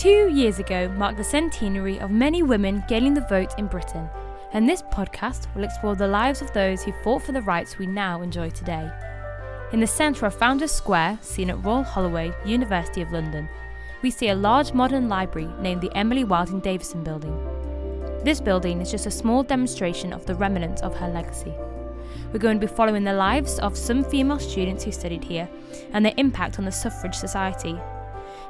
2 years ago marked the centenary of many women gaining the vote in Britain, and this podcast will explore the lives of those who fought for the rights we now enjoy today. In the centre of Founders Square, seen at Royal Holloway, University of London, we see a large modern library named the Emily Wilding Davison building. This building is just a small demonstration of the remnants of her legacy. We're going to be following the lives of some female students who studied here and their impact on the suffrage society.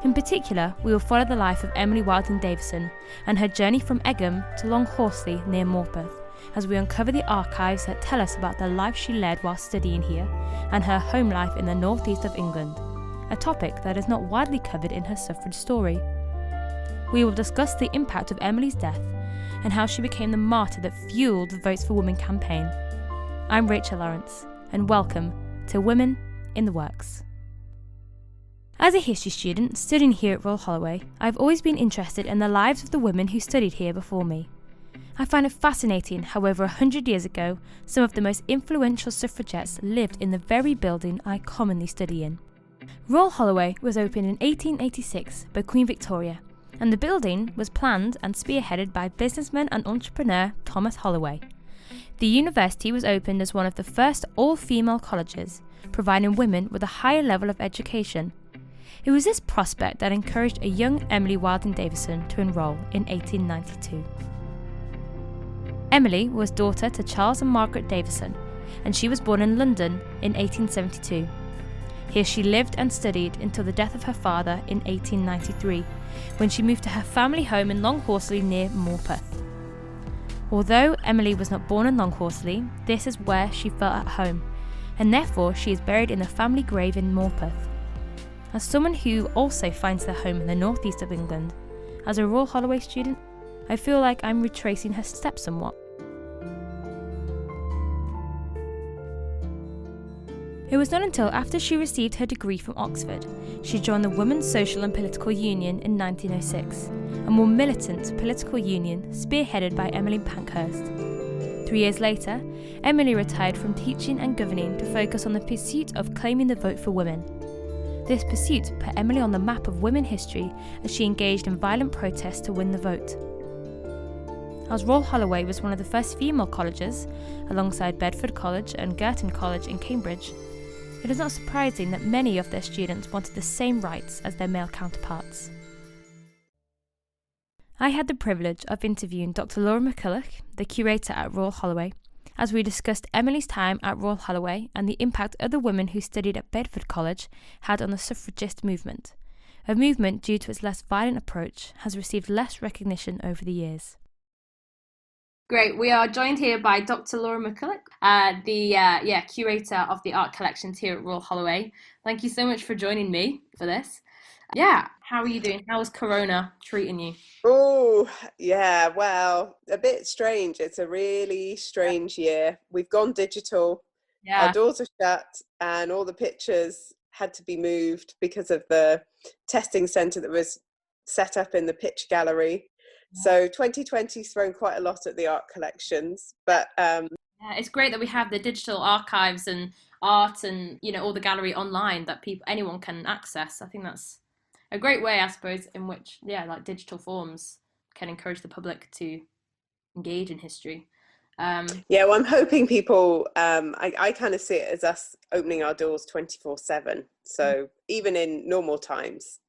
In particular, we will follow the life of Emily Wilding Davison and her journey from Egham to Longhorsley near Morpeth, as we uncover the archives that tell us about the life she led while studying here and her home life in the northeast of England, a topic that is not widely covered in her suffrage story. We will discuss the impact of Emily's death and how she became the martyr that fueled the Votes for Women campaign. I'm Rachel Lawrence, and welcome to Women in the Works. As a history student studying here at Royal Holloway, I've always been interested in the lives of the women who studied here before me. I find it fascinating how over 100 years ago, some of the most influential suffragettes lived in the very building I commonly study in. Royal Holloway was opened in 1886 by Queen Victoria, and the building was planned and spearheaded by businessman and entrepreneur Thomas Holloway. The university was opened as one of the first all-female colleges, providing women with a higher level of education. It was this prospect that encouraged a young Emily Wilding Davison to enrol in 1892. Emily was daughter to Charles and Margaret Davison, and she was born in London in 1872. Here she lived and studied until the death of her father in 1893, when she moved to her family home in Longhorsley near Morpeth. Although Emily was not born in Longhorsley, this is where she felt at home, and therefore she is buried in the family grave in Morpeth. As someone who also finds their home in the northeast of England, as a Royal Holloway student, I feel like I'm retracing her steps somewhat. It was not until after she received her degree from Oxford, she joined the Women's Social and Political Union in 1906, a more militant political union spearheaded by Emily Pankhurst. 3 years later, Emily retired from teaching and governing to focus on the pursuit of claiming the vote for women. This pursuit put Emily on the map of women history as she engaged in violent protests to win the vote. As Royal Holloway was one of the first female colleges, alongside Bedford College and Girton College in Cambridge, it is not surprising that many of their students wanted the same rights as their male counterparts. I had the privilege of interviewing Dr. Laura MacCulloch, the curator at Royal Holloway, as we discussed Emily's time at Royal Holloway and the impact other women who studied at Bedford College had on the suffragist movement. A movement, due to its less violent approach, has received less recognition over the years. Great. We are joined here by Dr. Laura MacCulloch, the curator of the art collections here at Royal Holloway. Thank you so much for joining me for this. How are you doing? How is Corona treating you? Oh, yeah, well, a bit strange. It's a really strange year. We've gone digital. Yeah. Our doors are shut and all the pictures had to be moved because of the testing centre that was set up in the picture gallery. So 2020's thrown quite a lot at the art collections, but it's great that we have the digital archives and art and all the gallery online that anyone can access. I think that's a great way, I suppose, in which digital forms can encourage the public to engage in history. Well, I'm hoping people, I kind of see it as us opening our doors 24/7. So even in normal times,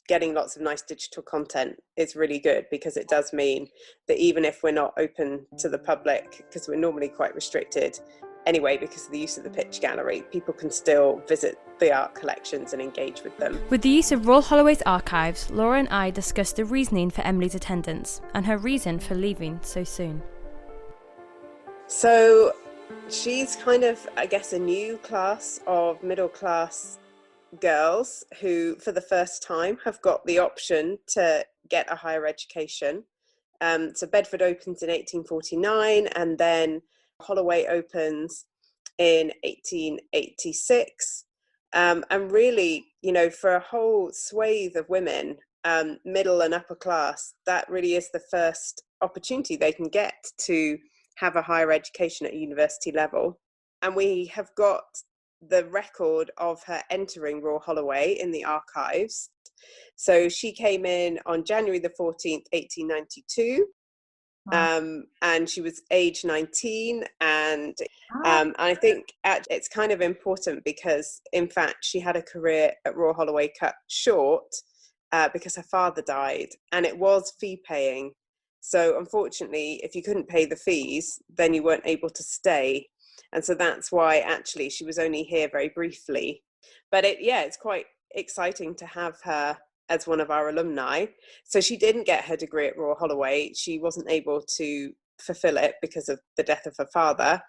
getting lots of nice digital content is really good, because it does mean that even if we're not open to the public, because we're normally quite restricted anyway because of the use of the picture gallery, people can still visit the art collections and engage with them. With the use of Royal Holloway's archives, Laura and I discussed the reasoning for Emily's attendance and her reason for leaving so soon. So she's kind of, I guess, a new class of middle class girls who for the first time have got the option to get a higher education. So Bedford opens in 1849 and then Holloway opens in 1886. And really, for a whole swathe of women, middle and upper class, that really is the first opportunity they can get to have a higher education at university level. And we have got the record of her entering Royal Holloway in the archives. So she came in on January the 14th, 1892. Wow. And she was age 19, and I think it's kind of important because, in fact, she had a career at Royal Holloway cut short because her father died, and it was fee paying. So unfortunately, if you couldn't pay the fees, then you weren't able to stay. And so that's why actually she was only here very briefly. But it's quite exciting to have her as one of our alumni. So she didn't get her degree at Royal Holloway. She wasn't able to fulfill it because of the death of her father.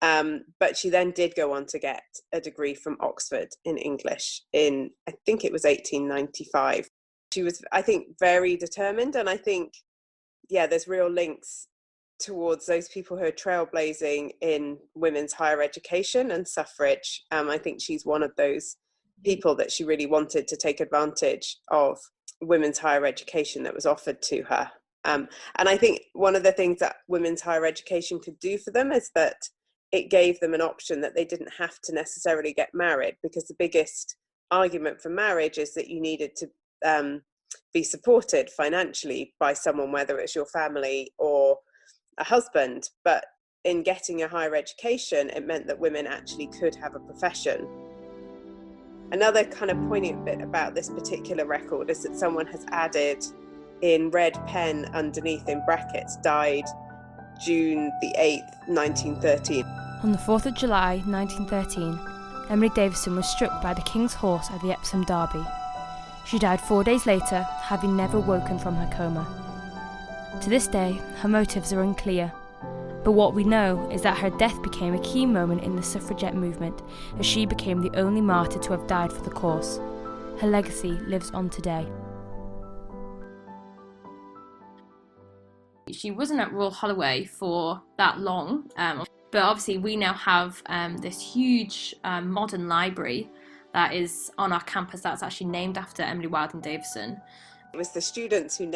But she then did go on to get a degree from Oxford in English in, I think it was 1895. She was, I think, very determined. And I think, there's real links towards those people who are trailblazing in women's higher education and suffrage. I think she's one of those people that she really wanted to take advantage of women's higher education that was offered to her. And I think one of the things that women's higher education could do for them is that it gave them an option that they didn't have to necessarily get married, because the biggest argument for marriage is that you needed to be supported financially by someone, whether it's your family or a husband. But in getting a higher education, it meant that women actually could have a profession. Another kind of poignant bit about this particular record is that someone has added in red pen underneath in brackets, died June the 8th, 1913. On the 4th of July 1913, Emily Davison was struck by the King's Horse at the Epsom Derby. She died 4 days later, having never woken from her coma. To this day, her motives are unclear. But what we know is that her death became a key moment in the suffragette movement, as she became the only martyr to have died for the cause. Her legacy lives on today. She wasn't at Royal Holloway for that long, but obviously we now have this huge modern library that is on our campus that's actually named after Emily Wilding Davison. It was the students who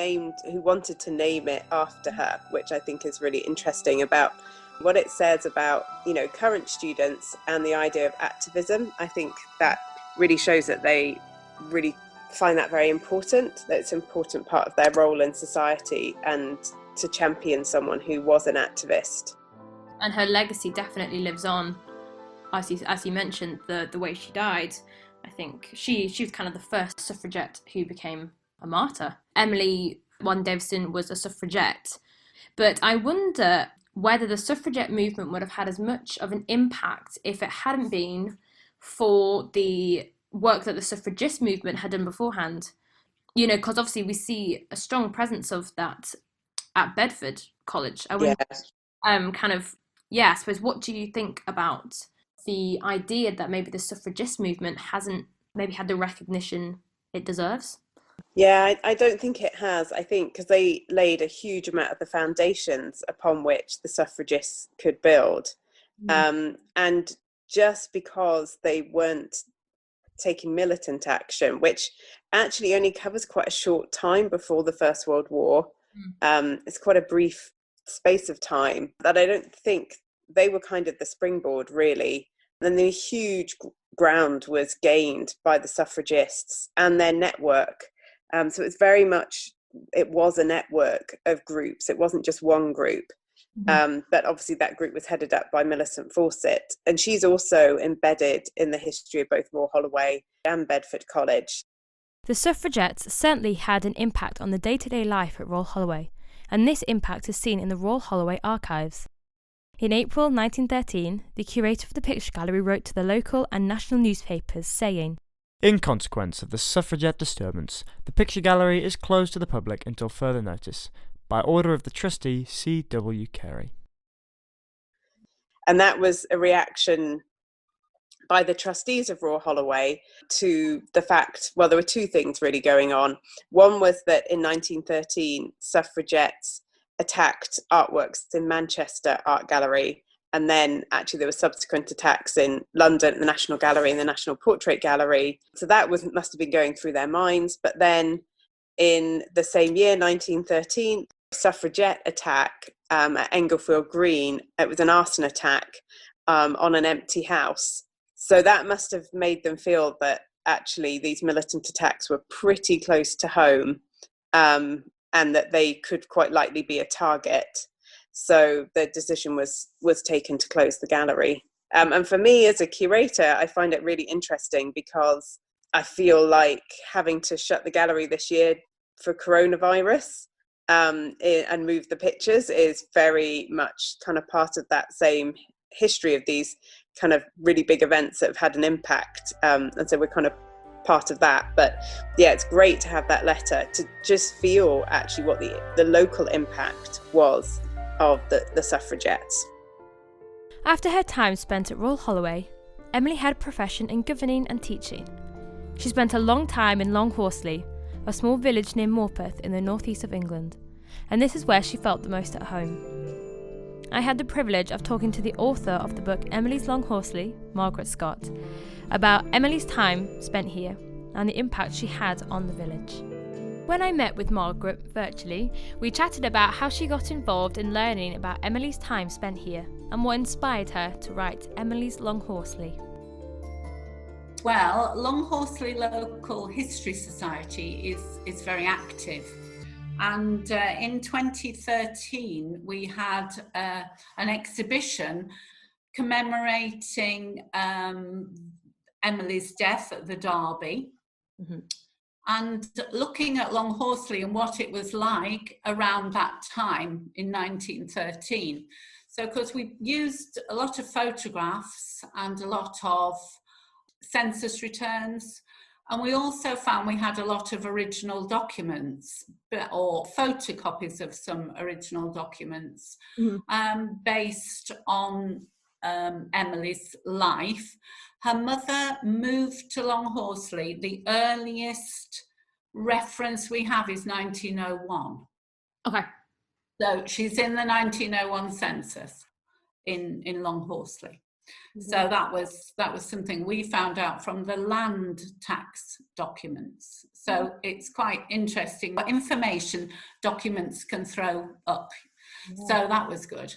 wanted to name it after her, which I think is really interesting about what it says about, current students and the idea of activism. I think that really shows that they really find that very important, that it's an important part of their role in society, and to champion someone who was an activist. And her legacy definitely lives on. As you mentioned, the way she died, I think she was kind of the first suffragette who became a martyr. Emily Wilding Davison was a suffragette, but I wonder whether the suffragette movement would have had as much of an impact if it hadn't been for the work that the suffragist movement had done beforehand. Because obviously we see a strong presence of that at Bedford College. I wonder, I suppose, what do you think about the idea that maybe the suffragist movement hasn't maybe had the recognition it deserves? Yeah, I don't think it has. I think because they laid a huge amount of the foundations upon which the suffragists could build. And just because they weren't taking militant action, which actually only covers quite a short time before the First World War, it's quite a brief space of time, that I don't think they were kind of the springboard, really. And the huge ground was gained by the suffragists and their network. So it's very much, it was a network of groups. It wasn't just one group. But obviously that group was headed up by Millicent Fawcett. And she's also embedded in the history of both Royal Holloway and Bedford College. The suffragettes certainly had an impact on the day-to-day life at Royal Holloway, and this impact is seen in the Royal Holloway archives. In April 1913, the curator of the picture gallery wrote to the local and national newspapers saying, "In consequence of the suffragette disturbance, the picture gallery is closed to the public until further notice, by order of the trustee C.W. Carey." And that was a reaction by the trustees of Royal Holloway to the fact, well, there were two things really going on. One was that in 1913, suffragettes attacked artworks in Manchester Art Gallery, and then actually there were subsequent attacks in London at the National Gallery and the National Portrait Gallery. So that must have been going through their minds. But then in the same year, 1913, suffragette attack at Englefield Green. It was an arson attack on an empty house. So that must have made them feel that actually these militant attacks were pretty close to home, and that they could quite likely be a target. So the decision was taken to close the gallery. And for me as a curator, I find it really interesting because I feel like having to shut the gallery this year for coronavirus and move the pictures is very much kind of part of that same history of these kind of really big events that have had an impact. And so we're kind of part of that. But yeah, it's great to have that letter to just feel actually what the local impact was of the suffragettes. After her time spent at Royal Holloway, Emily had a profession in governing and teaching. She spent a long time in Longhorsley, a small village near Morpeth in the northeast of England, and this is where she felt the most at home. I had the privilege of talking to the author of the book Emily's Longhorsley, Margaret Scott, about Emily's time spent here and the impact she had on the village. When I met with Margaret virtually, we chatted about how she got involved in learning about Emily's time spent here and what inspired her to write Emily's Longhorsley. Well, Longhorsley Local History Society is very active. And in 2013, we had an exhibition commemorating Emily's death at the Derby. Mm-hmm. And looking at Longhorsley and what it was like around that time in 1913. So, of course, we used a lot of photographs and a lot of census returns. And we also found we had a lot of original documents or photocopies of some original documents based on Emily's life. Her mother moved to Longhorsley. The earliest reference we have is 1901. Okay. So she's in the 1901 census in Longhorsley. Mm-hmm. So that was something we found out from the land tax documents. So it's quite interesting what information documents can throw up. Yeah. So that was good.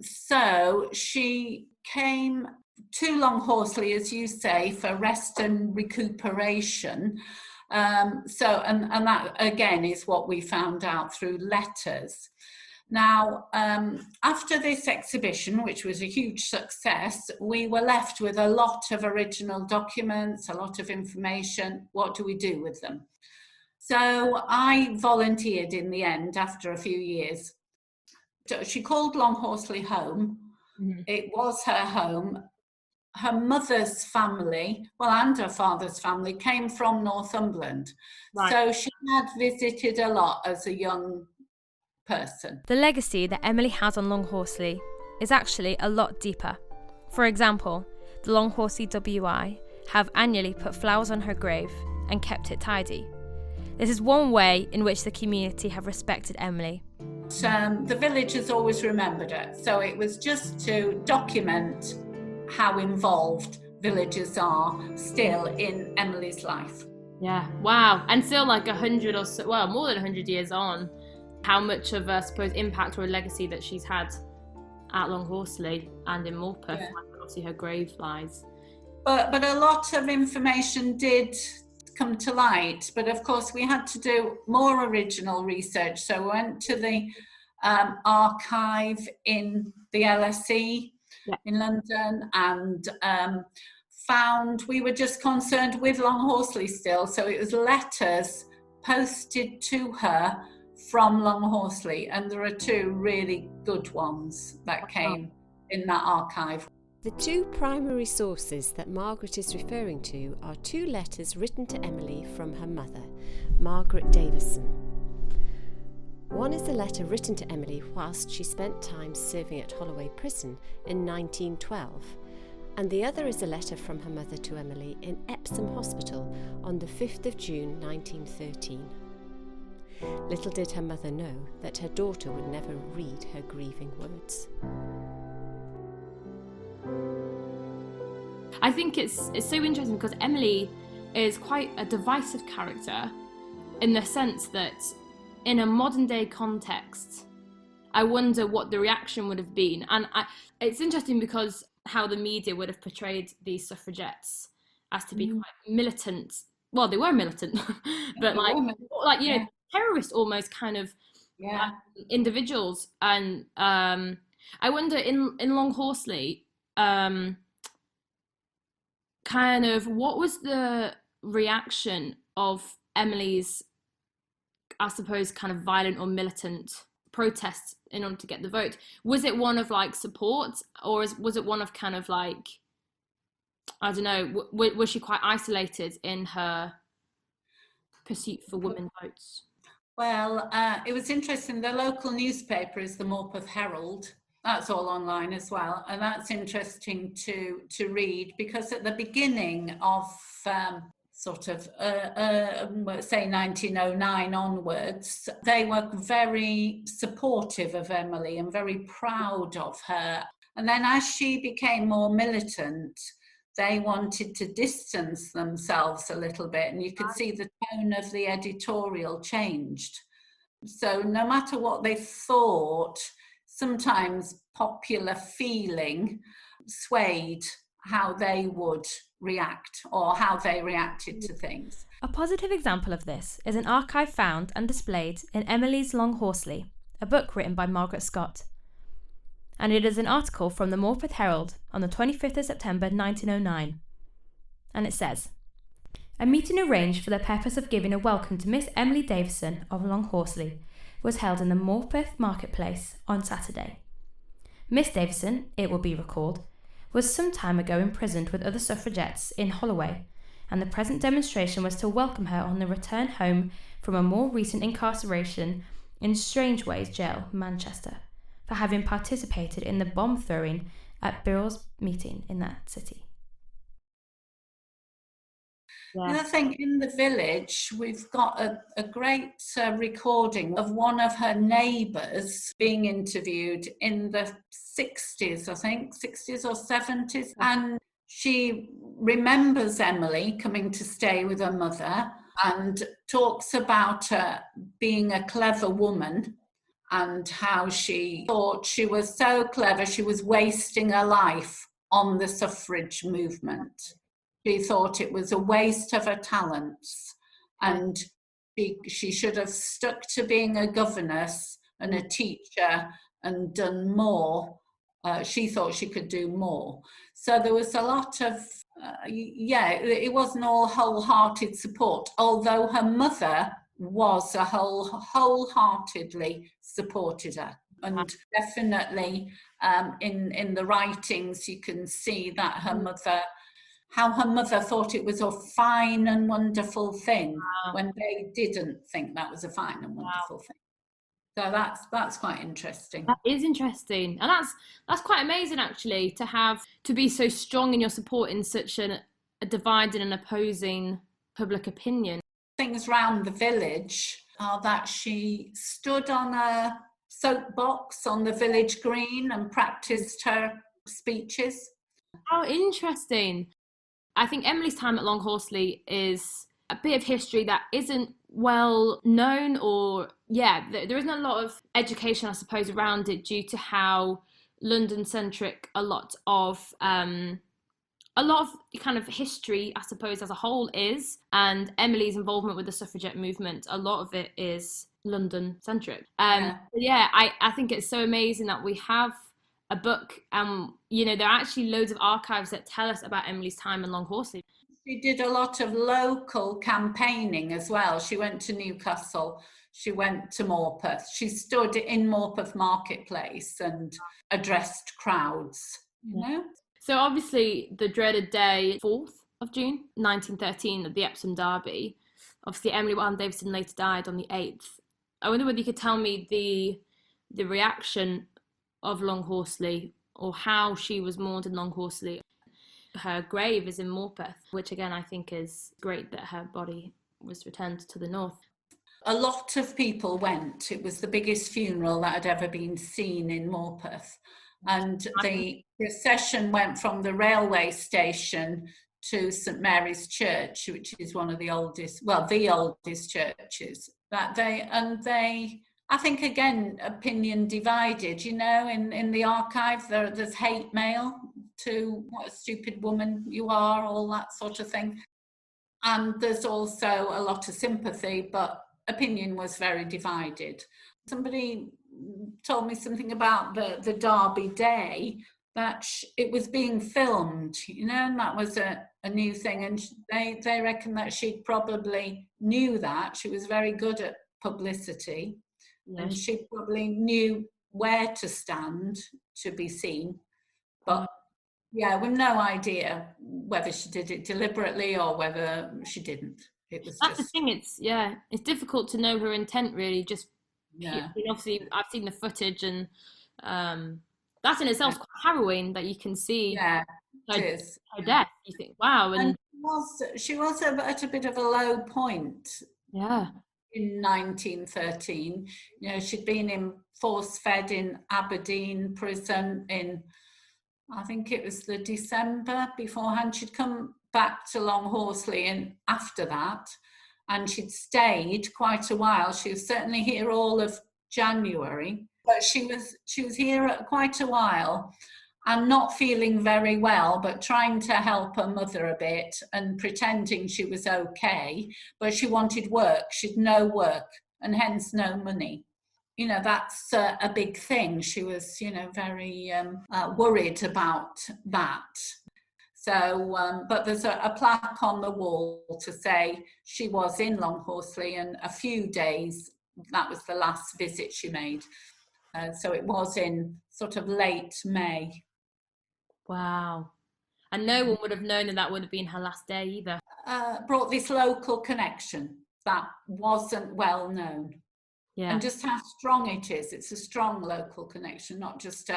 So she came to Longhorsley, as you say, for rest and recuperation. And that again is what we found out through letters. Now, after this exhibition, which was a huge success, we were left with a lot of original documents, a lot of information. What do we do with them? So I volunteered in the end after a few years. She called Longhorsley home. Mm-hmm. It was her home. Her mother's family, and her father's family came from Northumberland. Right. So she had visited a lot as a young person. The legacy that Emily has on Longhorsley is actually a lot deeper. For example, the Longhorsley WI have annually put flowers on her grave and kept it tidy. This is one way in which the community have respected Emily. The village has always remembered her, so it was just to document how involved villagers are still in Emily's life. Yeah, wow. And still like 100 or so, more than 100 years on, how much of a, impact or a legacy that she's had at Longhorsley and in Morpeth, obviously her grave lies. But a lot of information did come to light, but of course we had to do more original research. So we went to the archive in the LSE in London and found we were just concerned with Longhorsley still. So it was letters posted to her from Longhorsley, and there are two really good ones that came in that archive. The two primary sources that Margaret is referring to are two letters written to Emily from her mother, Margaret Davison. One is a letter written to Emily whilst she spent time serving at Holloway Prison in 1912, and the other is a letter from her mother to Emily in Epsom Hospital on the 5th of June 1913. Little did her mother know that her daughter would never read her grieving words. I think it's so interesting because Emily is quite a divisive character in the sense that in a modern day context, I wonder what the reaction would have been. And it's interesting because how the media would have portrayed these suffragettes as to be quite militant. Well, they were militant, but terrorist almost kind of individuals. And I wonder in Longhorsley, kind of what was the reaction of Emily's, I suppose, kind of violent or militant protests in order to get the vote? Was it one of like support, or was it one of kind of like, I don't know, was she quite isolated in her pursuit for women votes? Well, it was interesting. The local newspaper is the Morpeth Herald. That's all online as well, and that's interesting to read, because at the beginning of say 1909 onwards, they were very supportive of Emily and very proud of her. And then as she became more militant, they wanted to distance themselves a little bit, and you could see the tone of the editorial changed. So no matter what they thought, sometimes popular feeling swayed how they would react or how they reacted to things. A positive example of this is an archive found and displayed in Emily's Longhorsley, a book written by Margaret Scott. And it is an article from the Morpeth Herald on the 25th of September 1909. And it says, "A meeting arranged for the purpose of giving a welcome to Miss Emily Davison of Longhorsley was held in the Morpeth marketplace on Saturday. Miss Davison, it will be recalled, was some time ago imprisoned with other suffragettes in Holloway, and the present demonstration was to welcome her on the return home from a more recent incarceration in Strangeways Jail, Manchester, for having participated in the bomb throwing at Birrell's meeting in that city." And I think in the village, we've got a great recording of one of her neighbours being interviewed in the 60s, I think, 60s or 70s. And she remembers Emily coming to stay with her mother and talks about her being a clever woman and how she thought she was so clever, she was wasting her life on the suffrage movement. She thought it was a waste of her talents, and she should have stuck to being a governess and a teacher and done more. She thought she could do more. So there was a lot of, it wasn't all wholehearted support, although her mother was wholeheartedly supported her. And definitely in the writings you can see that how her mother thought it was a fine and wonderful thing when they didn't think that was a fine and wonderful thing. So that's quite interesting. That is interesting, and that's quite amazing actually, to be so strong in your support in such a divided and opposing public opinion. Things round the village are that she stood on a soapbox on the village green and practiced her speeches. How interesting. I think Emily's time at Longhorsley is a bit of history that isn't well known, or there isn't a lot of education, I suppose, around it, due to how London-centric a lot of kind of history, I suppose, as a whole is. And Emily's involvement with the suffragette movement, a lot of it is London-centric. I think it's so amazing that we have a book, there are actually loads of archives that tell us about Emily's time in Longhorsley. She did a lot of local campaigning as well. She went to Newcastle, she went to Morpeth, she stood in Morpeth marketplace and addressed crowds, you know? So obviously the dreaded day, 4th of June 1913, at the Epsom Derby, obviously Emily Wilding Davison later died on the 8th. I wonder whether you could tell me the reaction of Longhorsley, or how she was mourned in Longhorsley. Her grave is in Morpeth, which again I think is great that her body was returned to the north. A lot of people went. It was the biggest funeral that had ever been seen in Morpeth. And the procession went from the railway station to St Mary's Church, which is one of the oldest churches that they I think, again, opinion divided, in the archive, there's hate mail to what a stupid woman you are, all that sort of thing. And there's also a lot of sympathy, but opinion was very divided. Somebody told me something about the Derby Day, that it was being filmed, and that was a new thing. And they reckon that she probably knew that. She was very good at publicity, and she probably knew where to stand to be seen. But with no idea whether she did it deliberately or whether she didn't. That's the thing. It's difficult to know her intent, really. Obviously, I've seen the footage, and that in itself is quite harrowing. That you can see her death. You think, wow. And she was at a bit of a low point. Yeah. In 1913, she'd been force-fed in Aberdeen prison in, I think it was the December beforehand. She'd come back to Longhorsley and after that, and she'd stayed quite a while. She was certainly here all of January, but she was here quite a while and not feeling very well, but trying to help her mother a bit and pretending she was okay, but she wanted work. She'd no work and hence no money. That's a big thing. She was, very worried about that. So, but there's a plaque on the wall to say she was in Longhorsley, and a few days, that was the last visit she made. So it was in sort of late May. Wow. And no one would have known that would have been her last day either. Brought this local connection that wasn't well known. Yeah. And just how strong it is. It's a strong local connection, not just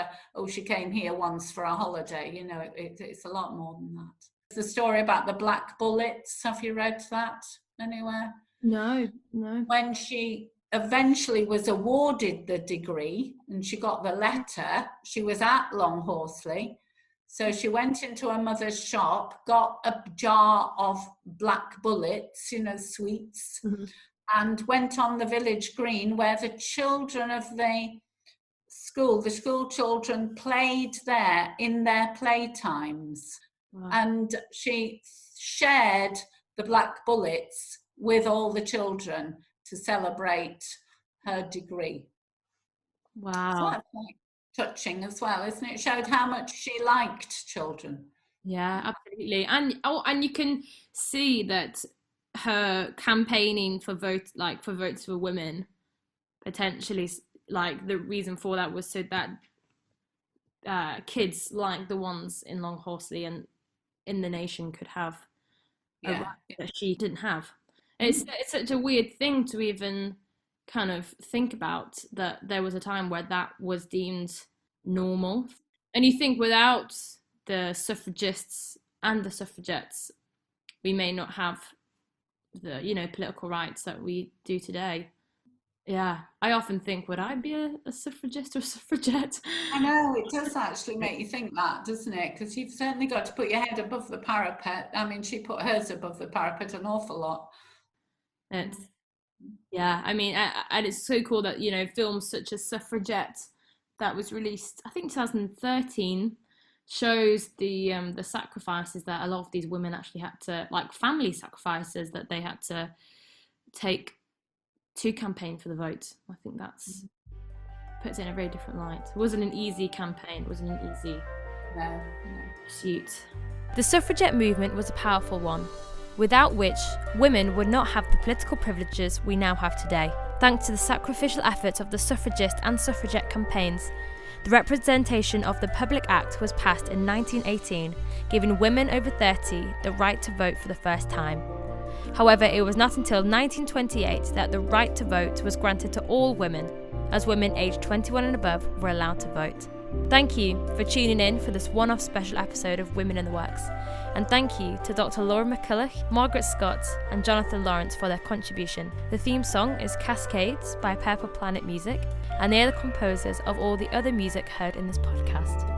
she came here once for a holiday. It's a lot more than that. The story about the black bullets, have you read that anywhere? No. When she eventually was awarded the degree and she got the letter, she was at Longhorsley. So she went into her mother's shop, got a jar of black bullets, sweets, and went on the village green where the children of the school children played there in their playtimes. Wow. And she shared the black bullets with all the children to celebrate her degree. Wow. So that's quite touching as well, isn't it? It showed how much she liked children. Yeah, absolutely. And you can see that her campaigning for votes for women, potentially, like, the reason for that was so that kids like the ones in Longhorsley and in the nation could have a right that she didn't have. It's such a weird thing to even kind of think about, that there was a time where that was deemed normal. And you think without the suffragists and the suffragettes, we may not have the political rights that we do today. Yeah, I often think, would I be a suffragist or a suffragette? I know, it does actually make you think that, doesn't it? Because you've certainly got to put your head above the parapet. I mean, she put hers above the parapet an awful lot. And it's so cool that films such as Suffragette, that was released I think 2013, shows the sacrifices that a lot of these women actually had to, like family sacrifices that they had to take to campaign for the vote. I think that's puts it in a very different light. It wasn't an easy campaign. It wasn't an easy pursuit. The suffragette movement was a powerful one, without which women would not have the political privileges we now have today. Thanks to the sacrificial efforts of the suffragist and suffragette campaigns, the Representation of the Public Act was passed in 1918, giving women over 30 the right to vote for the first time. However, it was not until 1928 that the right to vote was granted to all women, as women aged 21 and above were allowed to vote. Thank you for tuning in for this one-off special episode of Women in the Works, and thank you to Dr. Laura MacCulloch, Margaret Scott and Jonathan Lawrence for their contribution. The theme song is Cascades by Purple Planet Music, and they are the composers of all the other music heard in this podcast.